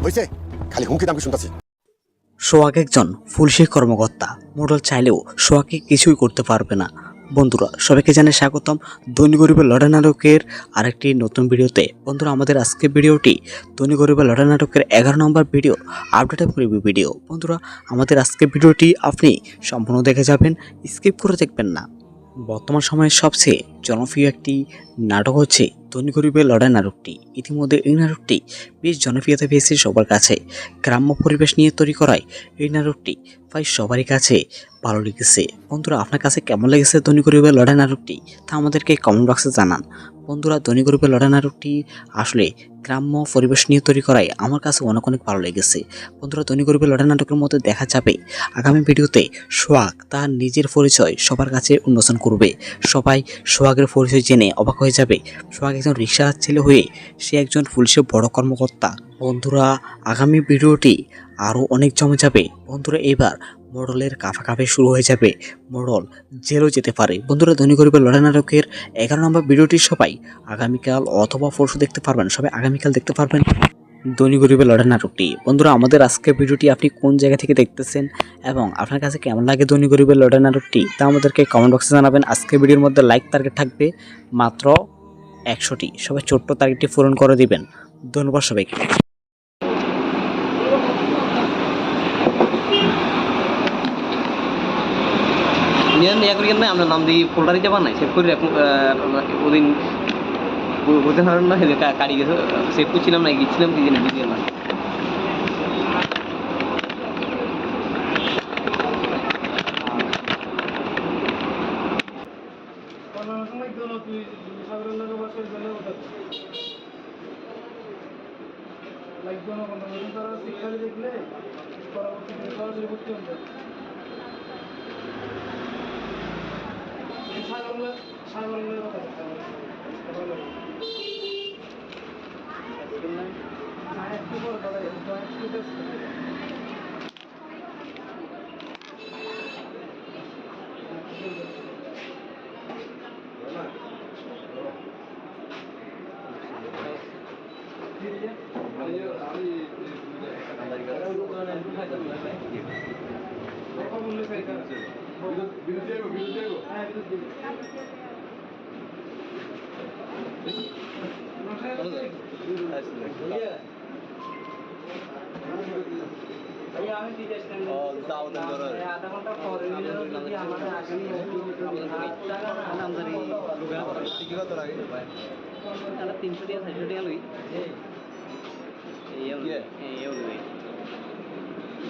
হয়েছে, খালি হুমকি দামকি শুনতেছি। সোহাগ একজন পুলিশি কর্মকর্তা। মোড়ল চাইলেও সোহাগকে কিছুই করতে পারবে না। বন্ধুরা, সবাইকে জানাই স্বাগতম ধনী গরিবের লড়াই নাটকের আরেকটি নতুন ভিডিওতে। বন্ধুরা, আমাদের আজকের ভিডিওটি ধনী গরিবের লড়াই নাটকের 11 নম্বর ভিডিও আপডেট রিভিউ ভিডিও। বন্ধুরা, আমাদের আজকের ভিডিওটি আপনি সম্পূর্ণ দেখে যাবেন, স্কিপ করে দেখবেন না। বর্তমান সময়ের সবচেয়ে জনপ্রিয় একটি নাটক হচ্ছে ধনী গরিবের লড়াই নাটকটি। ইতিমধ্যে এই নাটকটি বেশ জনপ্রিয়তা পেয়েছে সবার কাছে। গ্রাম্য পরিবেশ নিয়ে তৈরি করায় এই নাটকটি প্রায় সবারই কাছে ভালো লেগেছে। বন্ধুরা, আপনার কাছে কেমন লেগেছে ধনী গরিবের লড়াই নাটকটি, তা আমাদেরকে কমেন্ট বক্সে জানান। বন্ধুরা, ধনী গরিবের লড়াই নাটকটি আসলে গ্রাম্য পরিবেশ নিয়ে তৈরি করায় আমার কাছে অনেক অনেক ভালো লেগেছে। বন্ধুরা, ধনী গরিবের লড়াই নাটকের মধ্যে দেখা যাবে আগামী ভিডিওতে সোহাগ তার নিজের পরিচয় সবার কাছে উন্মোচন করবে। সবাই সোহাগের পরিচয় জেনে অবাক হয়ে যাবে। সোহাগ একজন রিকশার ছেলে হয়ে সে একজন পুলিশের বড় কর্মকর্তা। বন্ধুরা, আগামী ভিডিওটি আরও অনেক জমে যাবে। বন্ধুরা, এবার মোড়লের কাফাকাফি শুরু হয়ে যাবে, মোড়ল জেলও যেতে পারে। বন্ধুরা, ধনী গরিবের লড়াই নাটকের 11 নম্বর ভিডিওটি সবাই আগামীকাল অথবা পরশু দেখতে পারবেন। সবাই আগামীকাল দেখতে পারবেন ধনী গরিবের লড়াই নাটকটি। বন্ধুরা, আমাদের আজকের ভিডিওটি আপনি কোন জায়গা থেকে দেখতেছেন এবং আপনার কাছে কেমন লাগে ধনী গরিবের লড়াই নাটকটি, তা আমাদেরকে কমেন্ট বক্সে জানাবেন। আজকের ভিডিওর মধ্যে লাইক টার্গেট থাকবে মাত্র 100টি। সবাই ছোট্ট টার্গেটটি পূরণ করে দিবেন। ধন্যবাদ সবাইকে। আমরা নাম দিয়ে ফোল্ডার দিতে পার নাই সেভ করে ওদিন বুঝতে পারেন না, কাটি গেছে সেভ করছিলাম না, গিয়েছিলাম কি জানি বুঝিয়ে না। দেখলে পরবর্তীতে সরাসরি বুঝতে হবে। সাগরের কথা একটু পর আধা ঘন্টা পরে আমাদের 300 টাকা 400 টাকা লই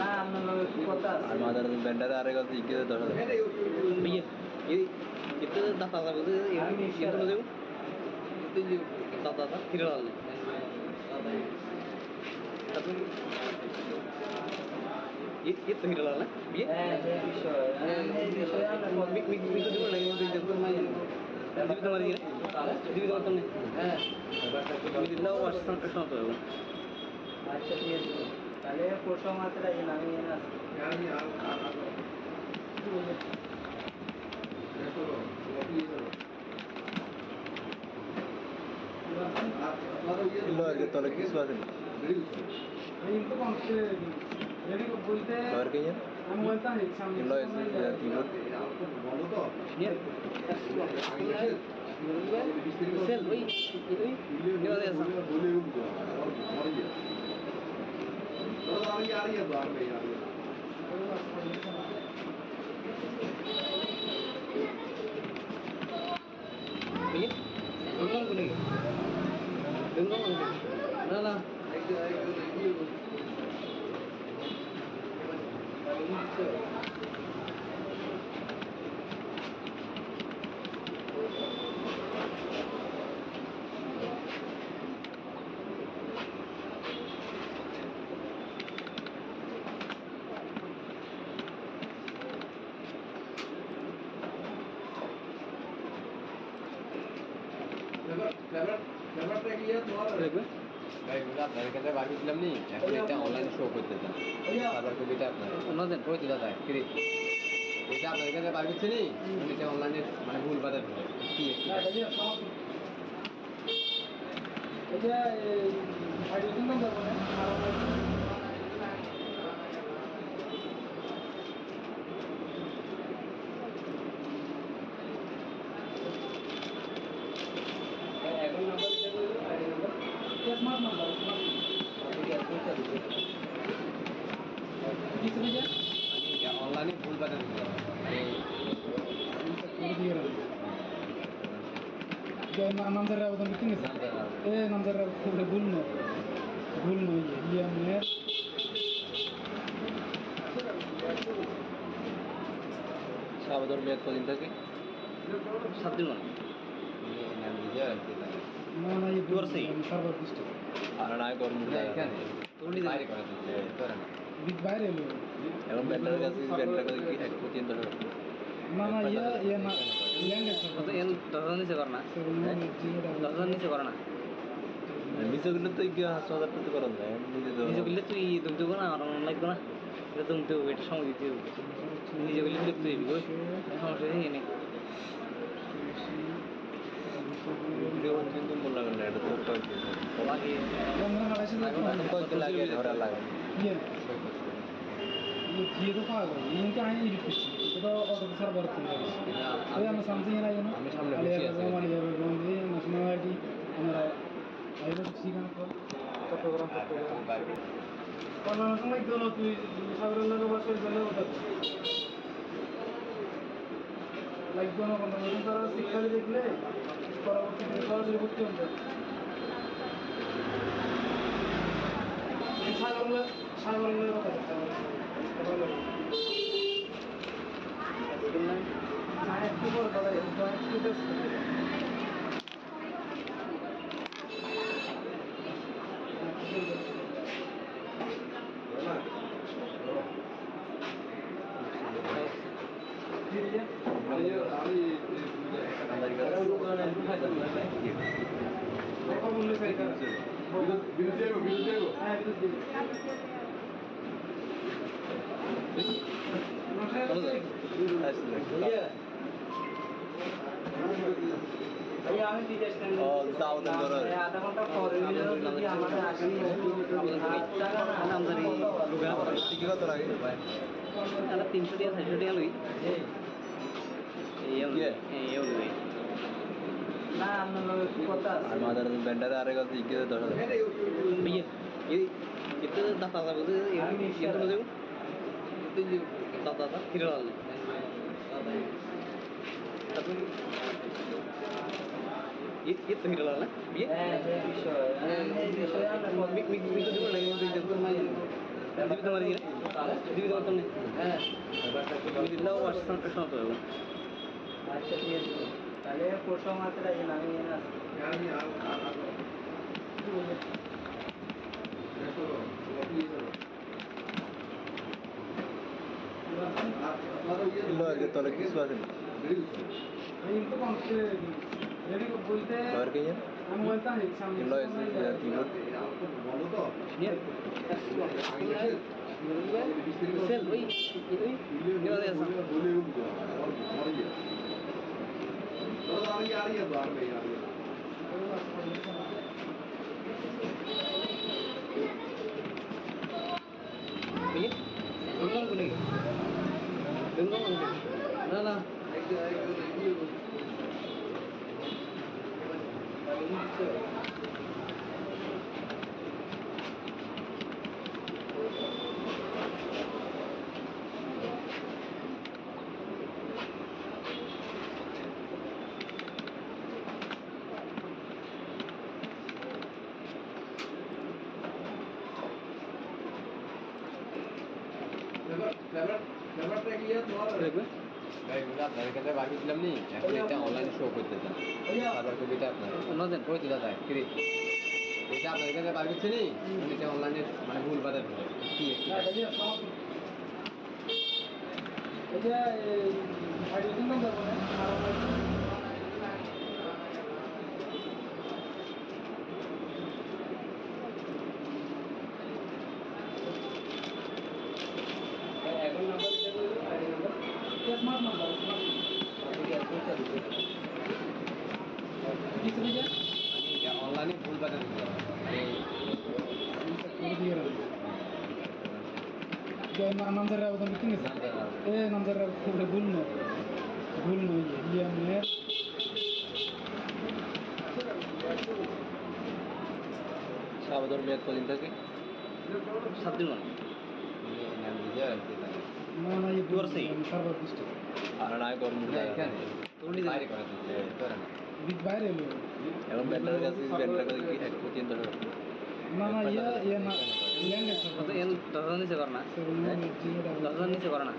না আপনার কথা আর মাদার ব্যান্ডারে আরে কথা ইকে 10000 ভাইয়া এই কিতনে দাতা লাগবে আমি শেয়ার করে দেব দাতা ফিরে আনলে আপনি ये तो हिला ना ये मी तो देखो नहीं तो देखो मैं दिव्य तुम्हारी है दिव्य तो तुमने हां दिव्य ना वाश संकट तो है अच्छा ये पहले फोटो मात्र है ना ये ना लो आगे तो लगी इस बात में इनको कौन से रेडी को बोलते हैं और कहीं हम बोलता है सामने लो ऐसे कीबोर्ड बोलो तो ये सेल वही ये वाला ऐसा बोले रुको और ये तो आ रही है बाहर में आ रही है ये दोनों को नहीं दोनों ना ना ব্যাপারটা কি তোমার দেখবে ভাই বুঝা আপনার কাছে বাকি ছিলাম নি এখন এটা অনলাইন শো করতে চান সার্ভার কপিটা আপনার অন্যদের কই দিলা যায় কি এটা আপনার কাছে বাকি ছিল নি এটা অনলাইনে মানে ভুল বাদা দিলে কি এটা এই ভাই দিন নাম্বার মানে অনলাইনে ভুল পাঠাতে দিলাম নামজার আবেদন করতে গেছে নামজার ভুল নয় লিয়ামের সাবধান মেয়াদ কদিন থাকে 7 দিন মানে নাম দিয়ে আর কি থাকে না না এই দূর সার্ভার ডিস্ট্রিক্ট আর না কর্ম এখানে বাইরে করে দিচ্ছে করে না বিগ বাইরে এলো এবং ব্যান্ডারের কাছে ব্যান্ডার কাছে কি থাকে প্রতিদিন ধরে না না ইয়া না ল্যাঙ্গুয়েজ কত এন 10,000 নিচে করে না 10,000 নিচে করে না নিচে গেলে তো কি 8,000 টাকা করেন যায় নিজে করলে তুই তুমি দেবো না আমার লাগবে না এটা তুমি দেবো এটা সময় দিতে হবে নিজে করলে তুই দিবি ওই সমস্যা নেই জীবন কিন্তু মূল লাগে না এটা তো লাগে আমরা হারাইছি কত লাগে ধরা লাগে ইয়ে ये तो पागल इनके आए ही रिक्वेस्ट तो ऑटो सर्वर करते हैं अरे हम समझिए ना ये ना আমি সামনে अरे বসে यार আছি हमारे यार बंदे नेशनलिटी हमारा आई तो ठीक है ना फोटोग्राफ कौन समझ दो तू सागर लगा बस चले होता लाइक दोनों बंदे मुझे सारा शिक्षा देख ले পরবর্তী সরাসরি করতে হবে সাগরের কথা না একটু বড় দাদা একটু আধা ঘন্টা পরে যদি আমাদের আসি নামদারি তারা 300 টাকা 400 টাকা লই না আপনার কথা আর মাদার ব্যান্ডারে আরে কাছে কি 10,000 भैया ये कितने दाता था बोलते ये तो मुझे दाता था फिर डाल ये तो हिरा डालना ये मी तो देखो लगे तो देखो मैं दिव्य तुम्हारी है दिव्य तुम्हारे तुमने मी दिला वो आसान प्रश्न तो है वो अच्छा ठीक है তাহলে প্রশ্ন মাত্রা আছে না আমি না কিলো আগে তলে কিছু আছে इनको कौन से रेडी को बोलते हैं और कहीं हम बोलता है सामने किलो ऐसे किलो बोलो तो ये सेल वही ये वाला ऐसा बोले रुको और ये तो आ रही है बाहर में आ रही है भैया बेंगलोर को नहीं बेंगलोर ना ना ব্যাপারটা কি তোমার দেখবে গাইগুলো আপনার কাছে বার করছিলাম নি এখন এটা অনলাইন শো করতে চান সার্ভার কপিটা আপনার ওনাদের কই দিলা যায় কি এটা আপনার কাছে বার করছি নি এটা অনলাইনে মানে ভুল বাদা দিলে কি এটা হাইড্রোজেন নাম দেবো না এখন নাম্বার দিতে বলবো আইডি নাম্বার স্মার্ট নাম্বার কিছু দিয়ে এটা অনলাইনে ভুল বাদা দিলে নামজার আবেদন করতে গেছে নামজার ভুল নয় লিয়ামের সাবধান মেয়াদ কদিন থাকে 7 দিন মানে নাম দিয়ে আর কি থাকে না না এই তোর সেই? সার্ভার ডিস্ট্রিক্ট আর না গরম এখানে তোর নিজে বাইরে করে দিচ্ছে তোরা না বিগ বাইরে এলো এখন ব্যান্ডার কাছে ব্যান্ডার কাছে কি এক কোটি $300 না না ইয়ে না ল্যান্ডে কত এন 10,000 নিচে কর না 10,000 নিচে কর না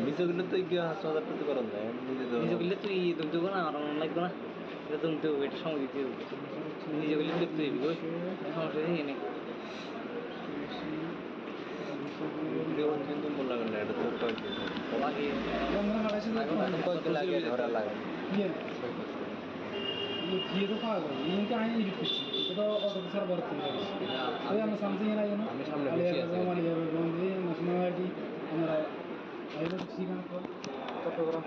নিচে গেলে তো গিয়ে 5,000 টাকা করেন যায় নিজে করলে তুই দুম দেবো না আর অনলাইন লাগবে না এটা দুম দেবো এটা সময় দিতে হবে নিজে করলে বিরক্ত হবি গো সমস্যা নেই ভিডিও কিন্তু মন লাগে না এটা তো কয়েকদিন লাগে কয়েকদিন লাগে ধরা লাগে ইয়ে ये तो पागल इनका है एडिट करছি এটা অটো সার্ভার থেকে ওই আমরা সামথিং এর আইনো আমি সামনে বসে আছি মানে বন্ধে ন্যাশনাল আইডি আমরা আইনো ঠিকানা তো চট্টগ্রাম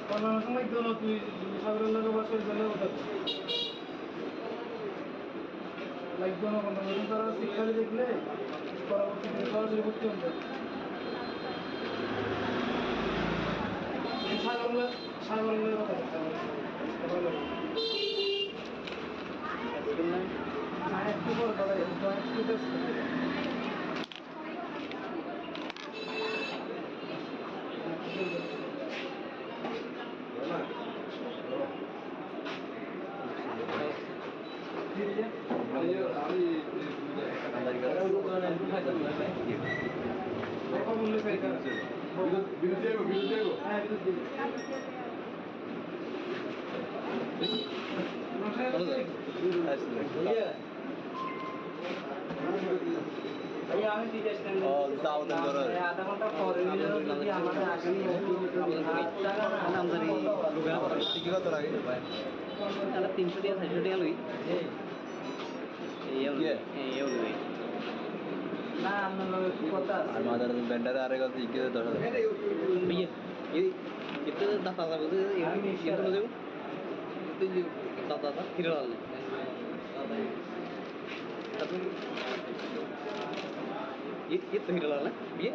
কোন সময় দোনো তুই সাগরের লাগে বসে গেলে ওটা লাইক দোনো কোন নতুন তারা শিক্ষা দেখলে পরবর্তীতে সরাসরি করতে হবে সাগরের কথা না একটু বড় দাদা একটু আমি ঠিক আছে আধা ঘন্টা পরে যদি আমাদের আসেনি আমদানি কি কত লাগে তাহলে 300 টাকা 400 টাকা লই না আপনার কথা আর মাদার ব্যান্ডারে আরে কাছে কি 10,000 বিয়ে itu data apa itu yang itu loh itu data viral tapi itu viral lah biar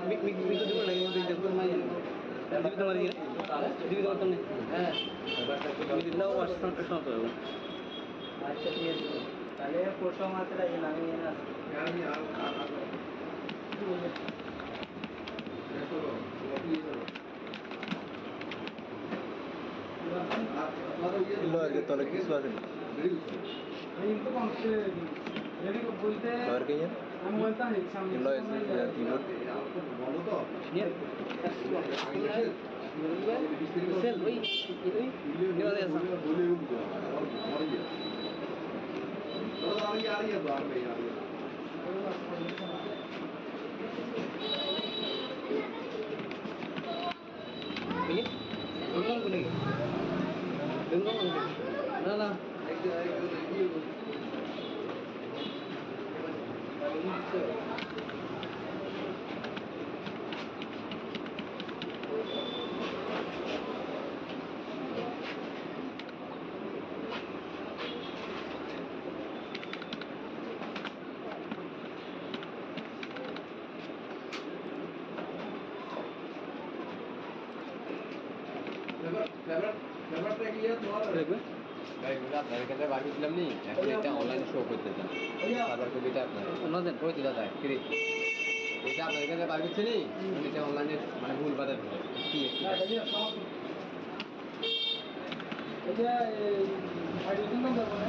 mik itu juga lagi untuk itu main jadi তোমার দিকে দিবি তোমার তুমি হ্যাঁ দিবি দাও WhatsApp পেছন তো আচ্ছা ঠিক আছে তাহলে কোর্স মাত্রা এই নামি না ইল্লো আগে তলে কিছু আছে এই তো কমছে রেডি বলতে আর কি জান আমি বলতাম সামনে ইল্লো এসে কিবোর্ড বলো তো নিয়ে সেল ওই ওই নিয়ে আসা Ini, belum gini. Belum gini. Nah, nah. দেখবে গাড়িগুলো আপনাদের কাছে বার করছিলাম নি এখন এটা অনলাইন শো করতে চান সার্ভার কপিটা আপনার অন্যদের কই দিলা যায় ফ্রি এটা আপনাদের কাছে বার করছি নি এটা অনলাইনে মানে ভুল বাদা দিলে কি এটা হাইড্রোজেন নাম্বার বলে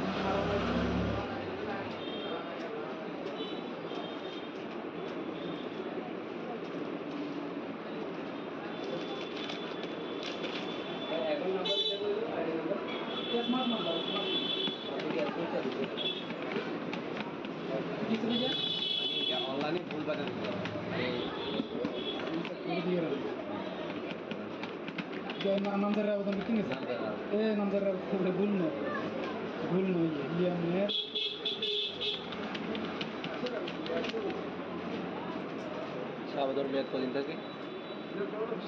এখন নাম্বার দিতে বলবো আইডি নাম্বার স্মার্ট নাম্বার কিছু বুঝা অনলাইনে ভুল বাদা দিলে নামদার আবেদন করতে গেছে এ নামদার ভুল নয় ইয়ামের সাবধান মেয়াদ কদিন থাকে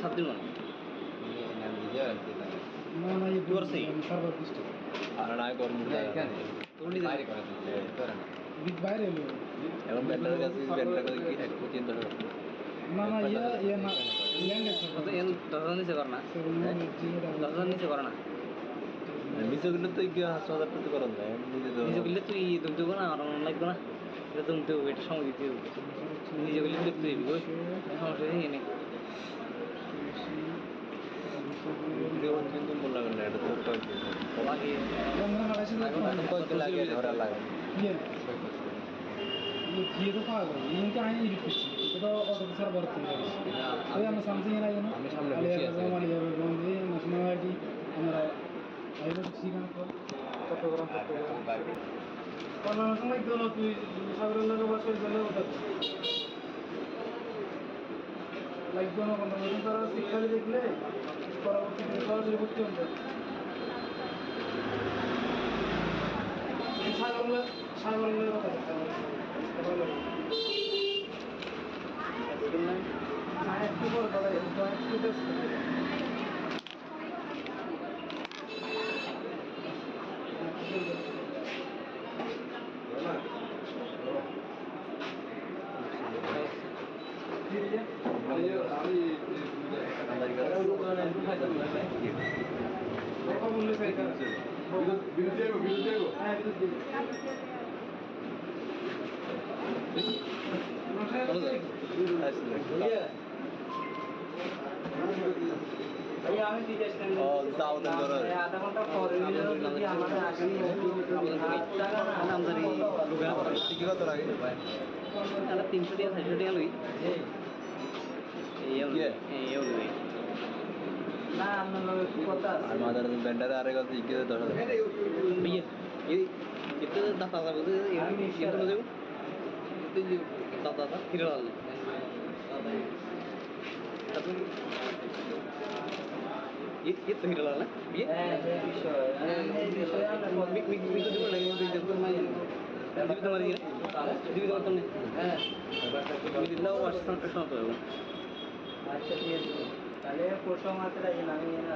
7 দিন মানে নাম দিয়ে আর কি থাকে না না এই তোর সেই? সার্ভার ডিস্ট্রিক্ট আর না গরম এখানে তোর নিজে বাইরে করে দিচ্ছে তোরা না বিগ বাইরে এলো এখন ব্যান্ডার কাছে ব্যান্ডার কাছে কি এক কোটি $300 না না ইয়ে না ল্যান্ডে কত এন 10,000 নিচে কর না 10,000 নিচে কর না নিচে গেলে তো গিয়ে 5,000 টাকা করা যায় নিজে তো নিজে করলে তুই দুধ দেবো না আমার অন লাগবে না এটা তুমি তো এটা সময় দিতে হবে নিজে করলে দেখতে যাবি গো সমস্যা নেই ভিডিও বন্ধ কিন্তু মন লাগে না এটা তোর কয়েকদিন আগে আমরা হারাইছি কয়েকদিন লাগে ধরা লাগে ইয়ে ये तो पागल है इनका है ये कुछ तो ऑटो सर वर्क कर रहा है तो हम समझेंगे ना ये আমি সামনে अली বসে আছি वाली है बंदे नेशनलिटी हमारा आई वो ठीक है तो फोटोग्राफ कॉल में दोनों तू सागर लगे बस कोई गले होता लाइक दोनों बंदे मतलब तारा शिक्षा देखले পরবর্তী সরাসরি করতে হবে সাগরের কথা না একটু বড় দাদা একটু আমি বিদেশ আধা ঘন্টা পরে যদি আমাদের আসি নামদারি কি কত লাগে 300 টাকা 400 টাকা লই না আপনার কথা আর মাদার ব্যান্ডারে আরে কত ইকে 10,000 भैया ये कितने दाता था बोलते ये तो मुझे दाता था फिर वाला ये तो हिरा वाला ये मी तो देखो लगे तो देखो मैं दिव्य तुम्हारी है दिव्य तुम्हारा तुमने मी दिला वो आसान प्रश्न तो है अच्छा ठीक है তাহলে পরশু মাত্র আগে নামিয়ে না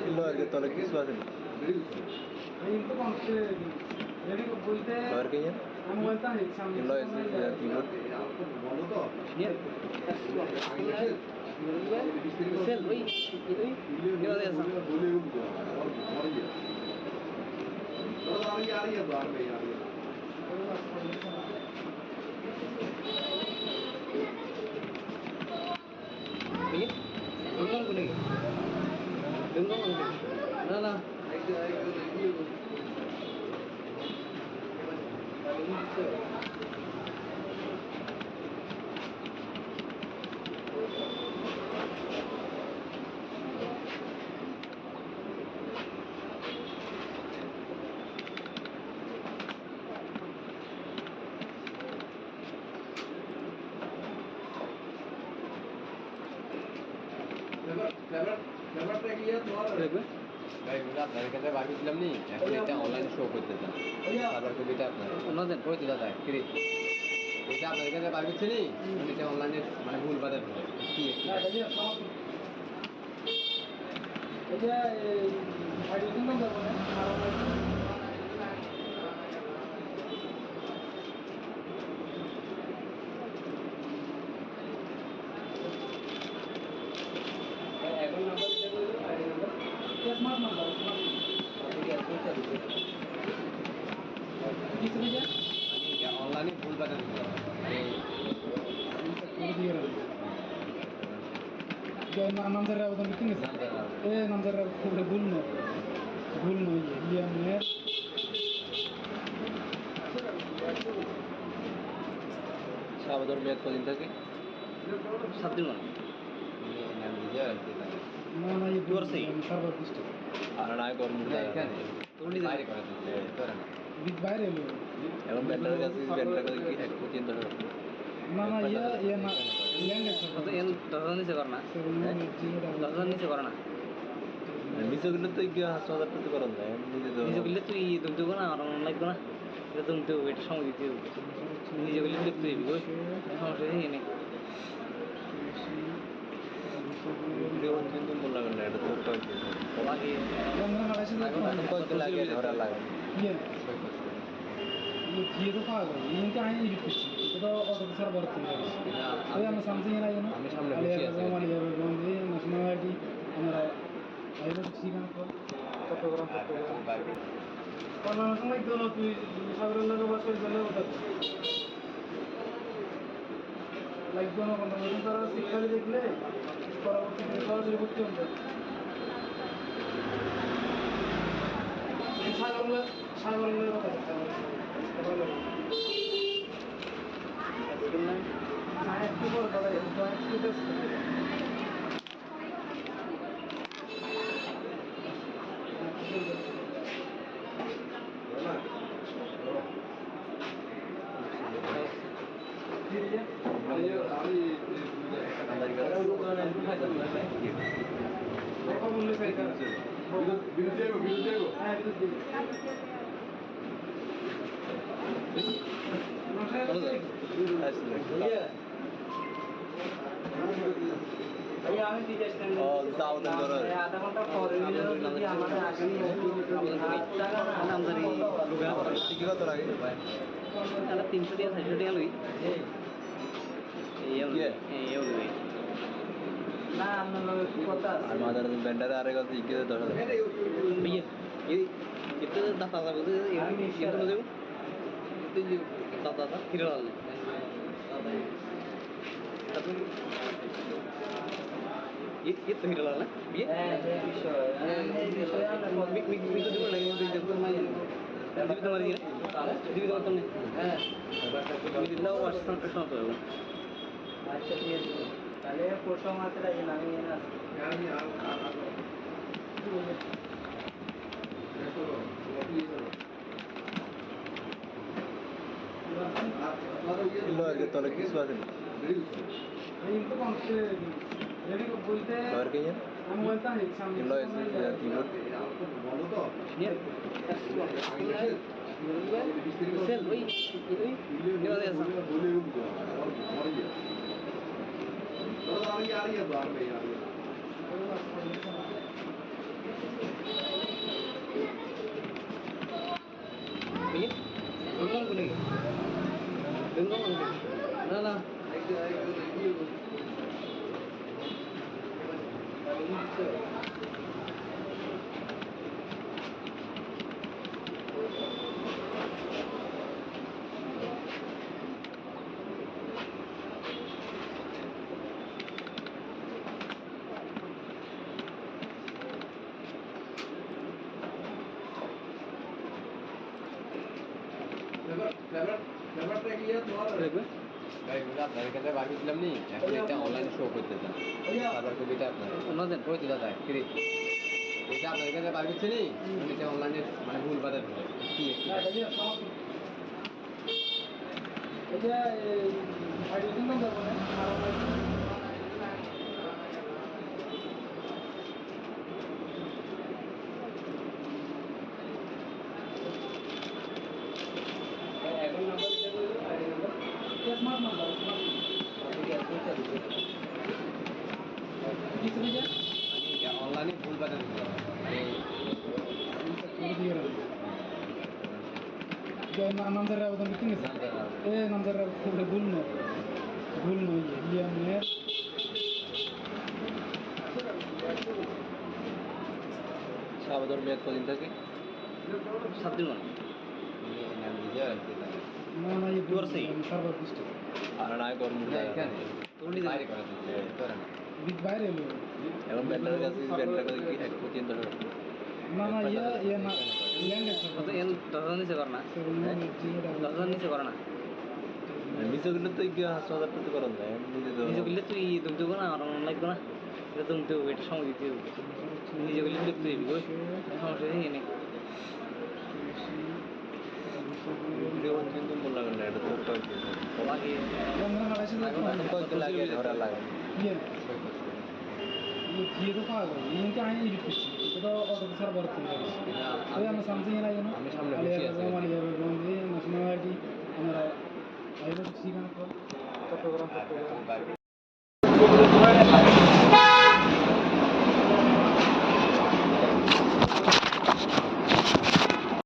ইল্লো আগে তলে কিছু আছে না इनको कौन से रेडी को बोलते हैं और कहीं हम बोलता है सामने इल्लो ऐसे कीबोर्ड बोलो तो ये सेल वही ये वाला ऐसा भैया दुकान को नहीं दुकान ना ना দেখবে ভাই বুঝা আপনার কাছে বার করছিলাম নি এখন এটা অনলাইন শো করতে চান সার্ভার কপিটা আপনার ওনাদের কই দিলা যায় কি এটা আপনার কাছে বার করছি নি এটা অনলাইনে মানে ভুল বাদে ধরে কি এটা হাইড্রোজেন নাম্বার বলে এখন নাম্বার দিতে বলবো আইডি নাম্বার স্মার্ট নাম্বার ঠিক আছে किस लीजिए আমি এটা অনলাইনে ভুল বাদে ধরে जो नाम जरा बता कितने ए नाम जरा भूल नो ये हमने সাবধান মেয়াদ কদিন থাকে 7 দিন মানে নাম নিজে রাখতে থাকে ना ये दूर से ही। सर्वर डिस्ट्रिक्ट আর না গরম এখানে তুমি বাইরে করে দিতে তোরা না बिग बाहर है लो এখন ব্যান্ডারের কাছে ব্যান্ডারের কাছে কি এক কোটি 3,000 ना ये ना लैंड है কত এন 10,000 নিচে কর না 10,000 নিচে কর না নিচে গেলে তো গিয়ে 5,000 টাকা করা যায় নিজে তো নিজে করলে তুই দুধ দেবো না আমার অন লাগবে না এটা তুমি তো এটা সময় দিতে হবে নিজে করলে দেখতে যাবি গো সমস্যা নেই ভিডিও বন্ধ কিন্তু মন লাগে না এটা তোর কয়েকদিন আগে আমরা হারাইছি কয়েকদিন লাগে ধরা লাগে ये तो पागल है इनका है ये कुछ तो itu auto besar baru tinggal. Tapi sama Samsung ini aja, no? আমি সামনে Ali বসে ya, আছি Roma Ali ya, Roma ini nasional lagi. আমরা আইবো ঠিক আছে তো চট্টগ্রাম কোনো সময় তো তুই সাগরের লাগে বাসের জন্য ওটা লাইক কোনো কোনো তারা শিক্ষা দেখলে পরবর্তীতে সরাসরি ভর্তি হবে সাগরের কথা না একটু বড় দাদা একটু আমি বিদেশ আধা ঘন্টা পরে যদি আমাদের আসেনি নামদারি তাহলে 300 টাকা 400 টাকা লই না আপনার কথা আর মাদার ব্যান্ডারে আরে কথা ইকে 10000 বিয়ে এই এটা দাতা দাতা আমি শেয়ার করে দেব দাতা দাতা কিরল তারপর itu hidup lah, biar. Bisa আমরা মিক্স দিব লাগে দুই দেব না দিবি তোমার দিকে দিবি তোমার তুমি তুমি দিলাও আসছেন প্রশ্ন তো আচ্ছা ঠিক আছে তাহলে প্রশ্ন মাত্র আছে না আমি না ಇಲ್ಲ ಅಲ್ಲಿಗೆ ತೊಲಗಿ কিছু আছে এই তো কমছে রেডি বলতে আর কি আমি বলতাম সামনে ಇಲ್ಲ এসে কিবোর্ড বলো তো নিয়ে সেল ওই ওই দেওয়া আছে Iya, belum gini. Belum. Nah. আপনার কাছে বার করছিলাম নি এখন এটা অনলাইনে শো করতে চান সার্ভার কপিটা আপনার অন্যদের ওই দিলা যায় ফ্রি এটা আপনার কাছে বার করছে নি এটা অনলাইনে মানে ভুল বাদে কি এটা হাইড্রোজেন না যাব না এখন নাম্বার এটা বলুন আইডি নাম্বার স্মার্ট নাম্বার কিছু দিকে অনলাইনে ভুল বাদে নামদার আবেদন কিনে এ নামদার ভুল নয় ইয়ে মানে আবেদন মেয়াদ কদিন থাকে 7 দিন মানে না না এই দূরছে সার্ভার ডিস্ট্রিক্ট আর নাই কর্ম তোরনি বাইরে করে দিতে করে না বিগ বাইরে এলো এখন ব্যান্ডারের কাছে ব্যান্ডার করে কি এক কোটি টাকা না না ইয়ে না ইয়াঙ্গে কত এন 10,000 নিচে কর না 10,000 নিচে কর না নিচে গেলে তো কি হাসপাতাল করতে করেন না নিজে গেলে তুই দুধ দেবো না আর অন্য লাগবে না এটা তুমি তো এটা সময় দিতে হবে নিজে গেলে দেখতে দিবি ওই সমস্যা নেই কিন্তু মনে লাগে না এটা তো আগে আমরা মালয়েশিয়া কয়েকদিন লাগে ধরা লাগে ইয়ে ये तो पागल इनके आए नहीं दिखती तो ऑटो सर बहुत कम है तो हम समझ नहीं आया ना আমি সামনে Ali বসে ya, আছি Roma Ali ya, Roma ini nasional lagi. আমরা আইবো ঠিক আছে তো চট্টগ্রাম